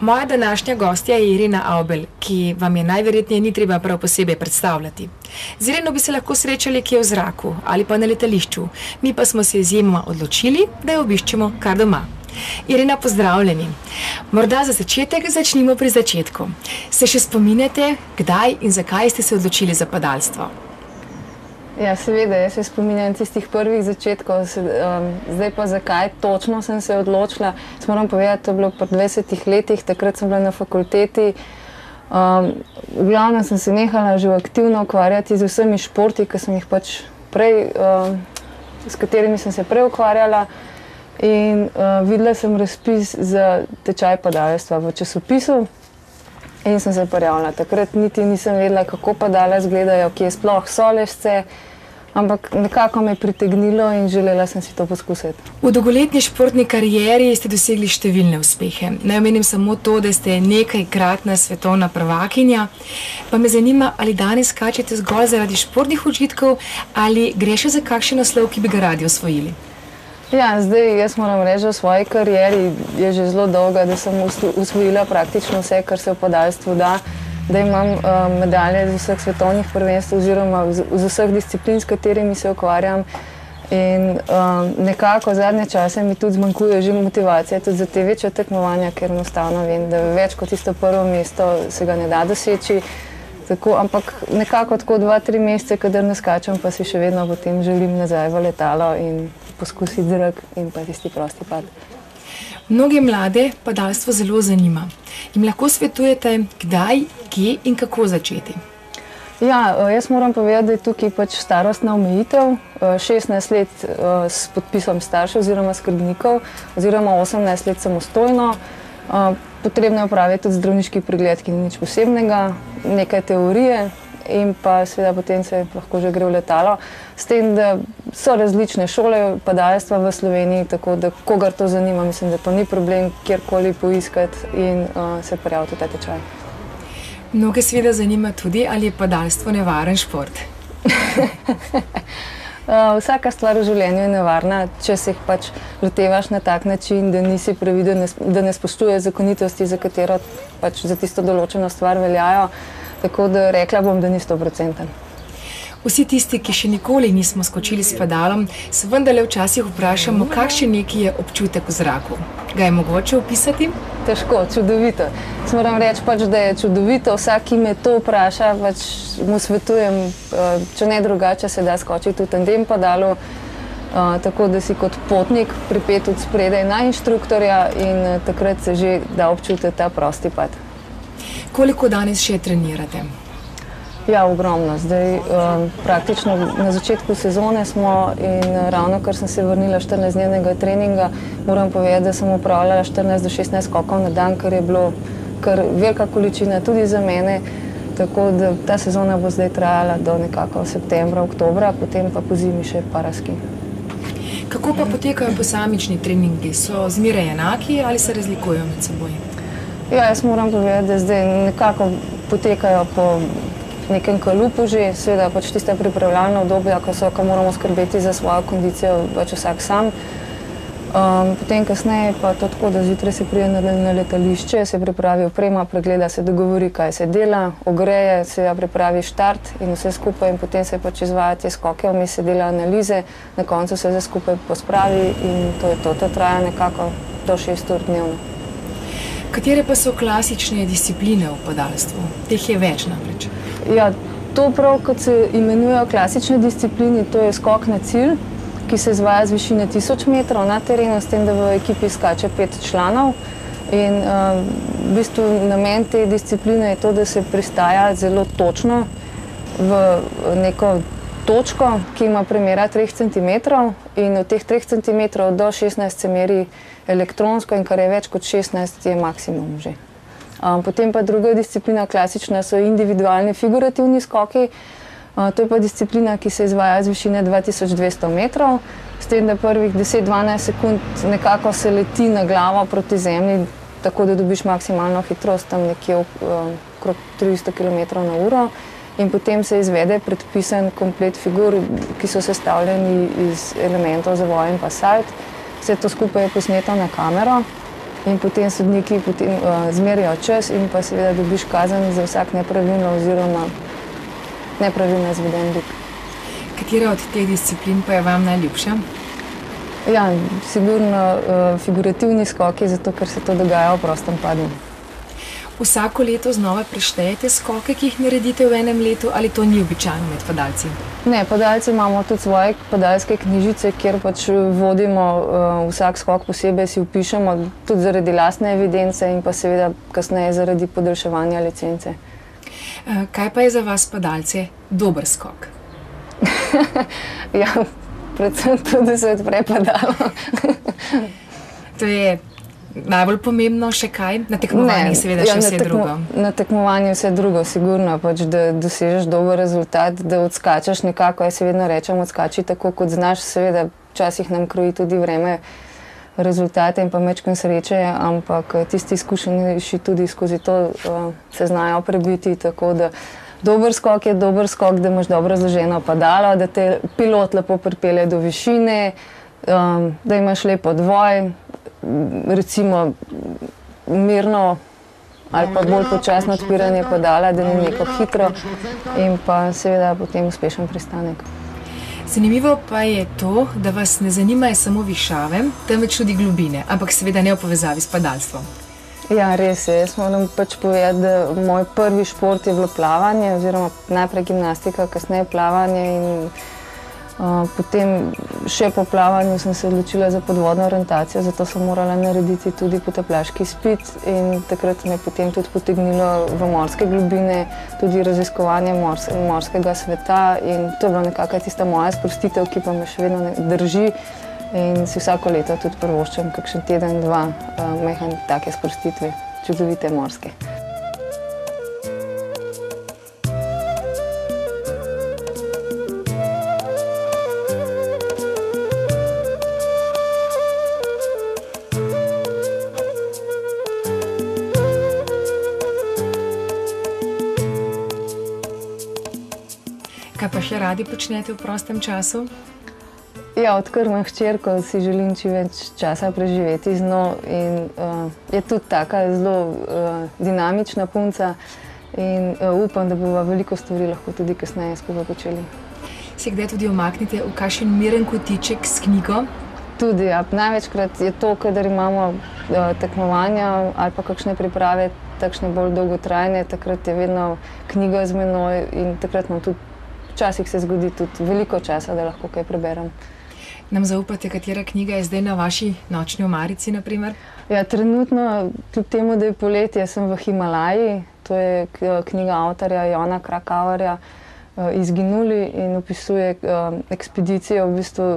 Moja današnja gostja je Irena Avbelj, ki vam je najverjetneje ni treba prav posebej predstavljati. Z Ireno bi se lahko srečali kje v zraku ali pa na letališču, mi pa smo se izjemoma odločili, da jo obiščemo kar doma. Irena, pozdravljeni. Morda za začetek začnimo pri začetku. Se še spominjate, kdaj in zakaj ste se odločili za padalstvo? Ja, seveda, jaz se spominjam tistih prvih začetkov, zdaj pa zakaj točno sem se odločila. Moram povedati, to je bilo pri 20 letih, takrat sem bila na fakulteti. V glavnem sem se nehala že aktivno ukvarjati z vsemi športi, ki sem jih pač prej, s katerimi sem se prej ukvarjala. In videla sem razpis za tečaj padalstva v časopisu in sem se prijavila. Takrat niti nisem vedela, kako padala izgledajo, kje sploh so lešce, ampak nekako me je pritegnilo in želela sem si to poskusiti. V dolgoletni športni karieri ste dosegli številne uspehe. Naj omenim samo to, da ste nekajkratna svetovna prvakinja. Pa me zanima, ali danes skačete zgolj zaradi športnih užitkov ali gre še za kakšen naslov, ki bi ga radi osvojili? Ja, zdaj jaz moram reči, v svoji karieri je že zelo dolga, da sem osvojila praktično vse, kar se v padalstvu da. Da imam medalje z vseh svetovnih prvenstv oziroma z vseh disciplin, s katerimi se ukvarjam. In nekako zadnje čase mi tudi zmanjkuje že motivacija tudi za te večje tekmovanja, ker enostavno vem, da več kot tisto prvo mesto se ga ne da doseči. Ampak nekako tako 2-3 mesece, kadar ne skačem, pa si še vedno potem želim nazaj v letalo in poskusiti zrak in pa tisti prosti pad. Mnoge mlade padalstvo zelo zanima. Jim lahko svetujete, kdaj, kje in kako začeti? Ja, jaz moram povedati, da je tukaj pač starostna omejitev. 16 let s podpisom staršev oziroma skrbnikov oziroma 18 let samostojno. Potrebno je opraviti tudi zdravniški pregled, ki ni nič posebnega, nekaj teorije in pa seveda potem se lahko že gre v letalo. S tem, da so različne šole padalstva v Sloveniji, tako da kogar to zanima, mislim, da to ni problem kjerkoli poiskati in se prijaviti v ta tečaj. Mnoge seveda zanima tudi, ali je padalstvo nevaren šport. Vsaka stvar v življenju je nevarna, če se jih pač lotevaš na tak način, da nisi previden, da ne spoštuješ zakonitosti, za katero pač za tisto določeno stvar veljajo. Tako da rekla bom, da ni 100%. Vsi tisti, ki še nikoli nismo skočili s padalom, se vendarle včasih vprašamo, kakšen neki je občutek v zraku. Ga je mogoče opisati? Težko, čudovito. Moram reči pač, da je čudovito. Vsak, ki me to vpraša, pač mu svetujem, če ne drugače, se da skočiti v tandem padalu, tako da si kot potnik pripet od spredaj na inštruktorja in takrat se že da občutiti ta prosti pad. Koliko danes še trenirate? Ja, ogromno. Zdaj praktično na začetku sezone smo in ravno kar sem se vrnila 14-dnevnega treninga, moram povedati, da sem opravljala 14 do 16 skokov na dan, kar je bilo kar velika količina tudi za mene. Tako da ta sezona bo zdaj trajala do nekako septembra, oktobra, potem pa po zimi še paraski. Kako pa potekajo posamični treningi? So zmeraj enaki ali se razlikujejo med seboj? Ja, jaz moram povedati, da zdaj nekako potekajo po nekem kalupu že, seveda pač tiste pripravljalne obdobja, ko moramo skrbeti za svojo kondicijo, pač vsak sam. Potem kasneje pa to tako, da zjutraj se pride na letališče, se pripravi oprema, pregleda, se dogovori, kaj se dela, ogreje, se pripravi štart in vse skupaj in potem se pač izvaja te skoke, vmes se dela analize, na koncu se vse skupaj pospravi in to je to. To traja nekako do 6 ur dnevno. Katere pa so klasične discipline v padalstvu? Teh je več namreč. Ja, to prav, kot se imenujejo klasične discipline, to je skok na cilj, ki se izvaja z višine 1000 metrov na terenu, s tem, da v ekipi skače 5 članov. In v bistvu namen te discipline je to, da se pristaja zelo točno v neko točko, ki ima premera 3 cm in od teh 3 cm do 16 se meri elektronsko in kar je več kot 16 je maksimum že. Potem pa druga disciplina klasična so individualni figurativni skoki. To je pa disciplina, ki se izvaja z višine 2200 metrov, s tem, da prvih 10-12 sekund nekako se leti na glavo proti zemlji, tako da dobiš maksimalno hitrost, tam nekje okrog 300 km/h. In potem se izvede predpisan komplet figur, ki so sestavljeni iz elementov zavoja in pa salt. Vse to skupaj je posneto na kamero in potem sodniki zmerijo čas in pa seveda dobiš kazen za vsak nepravilno oziroma nepravilno izveden bik. Katera od teh disciplin pa je vam najljubša? Ja, sigurno figurativni skoki, zato ker se to dogaja v prostem padu. Vsako leto znova preštejete skoke, ki jih naredite v enem letu, ali to ni običajno med padalci? Ne, padalci imamo tudi svoje padalske knjižice, kjer pač vodimo vsak skok posebej, si vpišemo tudi zaradi lastne evidence in pa seveda kasneje zaradi podaljševanja licence. Kaj pa je za vas padalce dober skok? Ja, predvsem to, da se odpre padalo. To je najbolj pomembno, še kaj? Na tekmovanju seveda še vse drugo. Na tekmovanju vse drugo, sigurno, pač, da dosežeš dober rezultat, da odskačeš nekako. Jaz vedno rečem, odskači tako, kot znaš. Seveda, včasih nam kroji tudi vreme, rezultate in pa mečkam sreče, ampak tisti izkušenejši tudi skozi to se znajo prebiti, tako da dober skok je dober skok, da imaš dobro zloženo padalo, da te pilot lepo pripelje do višine, da imaš lep odvoj, recimo mirno ali pa bolj počasno odpiranje padala, da ni neko hitro in pa seveda potem uspešen pristanek. Zanimivo pa je to, da vas ne zanimajo samo višave, temveč tudi globine, ampak seveda ne v povezavi s padalstvom. Ja, res je. Jaz moram pač povedati, da moj prvi šport je bilo plavanje, oziroma najprej gimnastika, kasneje plavanje in potem še po plavanju sem se odločila za podvodno orientacijo, zato sem morala narediti tudi potapljaški izpit in takrat me je potem tudi potegnilo v morske globine, tudi raziskovanje morskega sveta in to je bila nekako tista moja sprostitev, ki pa me še vedno drži in si vsako leto tudi privoščim kakšen teden, dva majhen take sprostitve, čudovite morske. Kaj pa še radi počnete v prostem času? Ja, odkar imam hčerko, si želim čim več časa preživeti z njo in je tudi taka zelo dinamična punca in upam, da bova veliko stvari lahko tudi kasneje skupaj počeli. Se kdaj tudi umaknite v kakšen miren kotiček s knjigo? Tudi, ja. Največkrat je to, kadar imamo tekmovanja ali pa kakšne priprave, takšne bolj dolgotrajne, takrat je vedno knjiga z menoj in takrat imam tudi, včasih se zgodi tudi veliko časa, da lahko kaj preberem. Nam zaupate, katera knjiga je zdaj na vaši nočni omarici, na primer? Ja, trenutno, kljub temu, da je poletje, sem v Himalaji. To je knjiga avtorja Jona Krakauerja Izginuli in opisuje ekspedicijo, v bistvu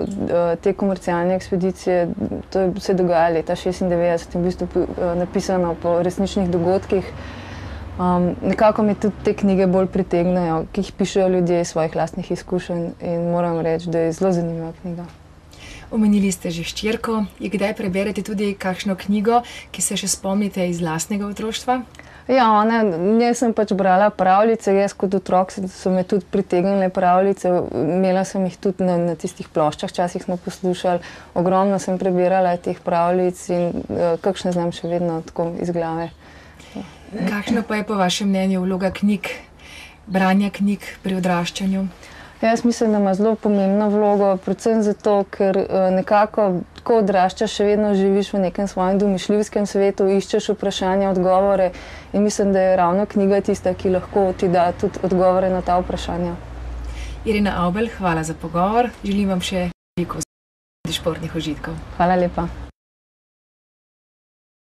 te komercialne ekspedicije. To se dogaja leta 1996 in v bistvu napisano po resničnih dogodkih. Nekako mi tudi te knjige bolj pritegnejo, ki jih pišejo ljudje iz svojih lastnih izkušenj in moram reči, da je zelo zanimiva knjiga. Omenili ste že hčerko. Je kdaj preberete tudi kakšno knjigo, ki se še spomnite iz lastnega otroštva? Ja, njej sem pač brala pravljice. Jaz kot otrok so me tudi pritegnile pravljice. Imela sem jih tudi na tistih ploščah, včasih smo poslušali. Ogromno sem prebirala teh pravljic in kakšne znam še vedno tako iz glave. Kakšna pa je po vašem mnenju vloga knjig, branja knjig pri odraščanju? Jaz mislim, da ima zelo pomembno vlogo, predvsem zato, ker nekako, ko odraščaš, še vedno živiš v nekem svojem domišljivskem svetu, iščeš vprašanja, odgovore in mislim, da je ravno knjiga tista, ki lahko ti da tudi odgovore na ta vprašanja. Irena Avbelj, hvala za pogovor. Želim vam še veliko športnih užitkov. Hvala lepa.